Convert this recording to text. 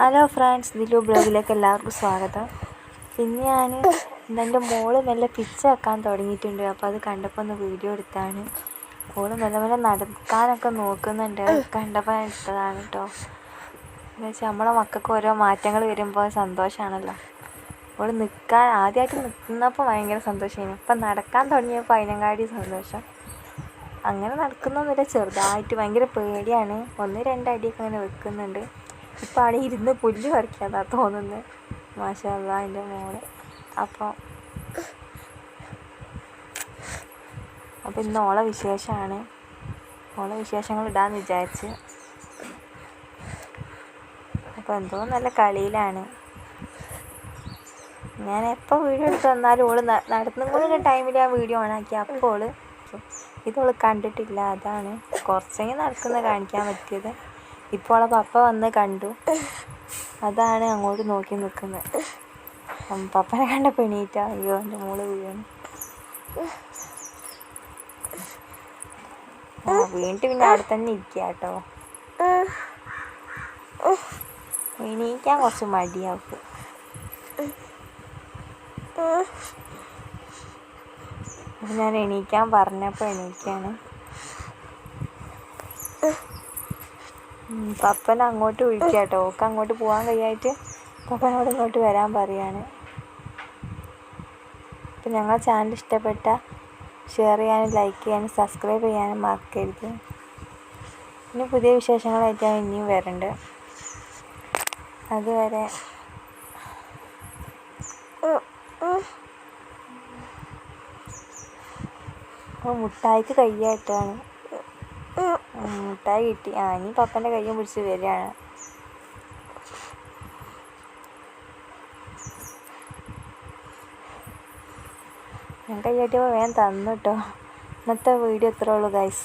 Hello friends, Dilu ബ്ലോഗിലേക്ക് എല്ലാവർക്കും സ്വാഗതം. പിന്നെ ഞാൻ എൻ്റെ മോള് മെല്ലെ പിച്ച വെക്കാൻ തുടങ്ങിയിട്ടുണ്ട്. അപ്പോൾ അത് കണ്ടപ്പോൾ ഒന്ന് വീഡിയോ എടുത്താണ്. മോള് മെല്ലെ മെല്ലെ നടക്കാനൊക്കെ നോക്കുന്നുണ്ട്. കണ്ടപ്പോൾ എടുത്തതാണ് കേട്ടോ. എന്ന് വെച്ചാൽ നമ്മളെ മക്കൾക്ക് ഓരോ മാറ്റങ്ങൾ വരുമ്പോൾ സന്തോഷമാണല്ലോ. അവൾ ആദ്യമായിട്ട് നിൽക്കുന്നപ്പോൾ ഭയങ്കര സന്തോഷമായിരുന്നു. ഇപ്പം നടക്കാൻ തുടങ്ങിയപ്പോൾ അതിനെക്കാട്ടി സന്തോഷം. അങ്ങനെ നടക്കുന്നൊന്നുമില്ല, ചെറുതായിട്ട് ഭയങ്കര പേടിയാണ്. 1-2 അടിയൊക്കെ അങ്ങനെ വെക്കുന്നുണ്ട്. ഇപ്പം അവിടെ ഇരുന്ന് പുല്ല് പറിക്കാതാ തോന്നുന്നത്. മാഷാ അല്ലാഹ് എൻ്റെ മോള്. അപ്പോൾ ഇന്ന് ഓളെ വിശേഷമാണ്. ഓളെ വിശേഷങ്ങൾ ഇടാമെന്ന് വിചാരിച്ച്. അപ്പോൾ എന്തോ നല്ല കളിയിലാണ്. ഞാൻ എപ്പോൾ വീഡിയോ എടുത്ത് വന്നാലും ഓള് നടന്നുകൊണ്ടിരുന്ന ടൈമിൽ ആ വീഡിയോ ഓണാക്കി. അപ്പോൾ ഇതോള് കണ്ടിട്ടില്ല, അതാണ് കുറച്ചെങ്കിലും നടക്കുന്നത് കാണിക്കാൻ പറ്റിയത്. ഇപ്പോൾ അവളെ പപ്പ വന്ന് കണ്ടു, അതാണ് അങ്ങോട്ട് നോക്കി നിൽക്കുന്നത്. പപ്പനെ കണ്ടപ്പോൾ എണീറ്റാ. അയ്യോ എൻ്റെ മോള് വീണു. വീണിട്ട് പിന്നെ അവിടെ തന്നെ ഇരിക്കുക കേട്ടോ. എണീക്കാൻ കുറച്ച് മടിയാവും. ഞാൻ എണീക്കാൻ പറഞ്ഞപ്പോൾ എണീക്കാണ്. പപ്പനെ അങ്ങോട്ട് വിളിക്കുക കേട്ടോ. ഓക്ക് അങ്ങോട്ട് പോകാൻ കഴിയായിട്ട് പപ്പനോട് ഇങ്ങോട്ട് വരാൻ പറയാണ്. അപ്പം ഞങ്ങളുടെ ചാനൽ ഇഷ്ടപ്പെട്ട ഷെയർ ചെയ്യാനും ലൈക്ക് ചെയ്യാനും സബ്സ്ക്രൈബ് ചെയ്യാനും മറക്കരുത്. പിന്നെ പുതിയ വിശേഷങ്ങളായിട്ടാണ് ഇനിയും വരണ്ട്. അതുവരെ മുട്ടായിക്ക് കയ്യായിട്ടാണ്. മുട്ടായി കിട്ടി. ഇനി പപ്പൻ്റെ കയ്യും പിടിച്ച് വരികയാണ്. ഞാൻ കയ്യാട്ടിയപ്പോൾ വേഗം തന്നു കേട്ടോ. ഇന്നത്തെ വീഡിയോ ഇത്രേ ഉള്ളൂ ഗൈസ്.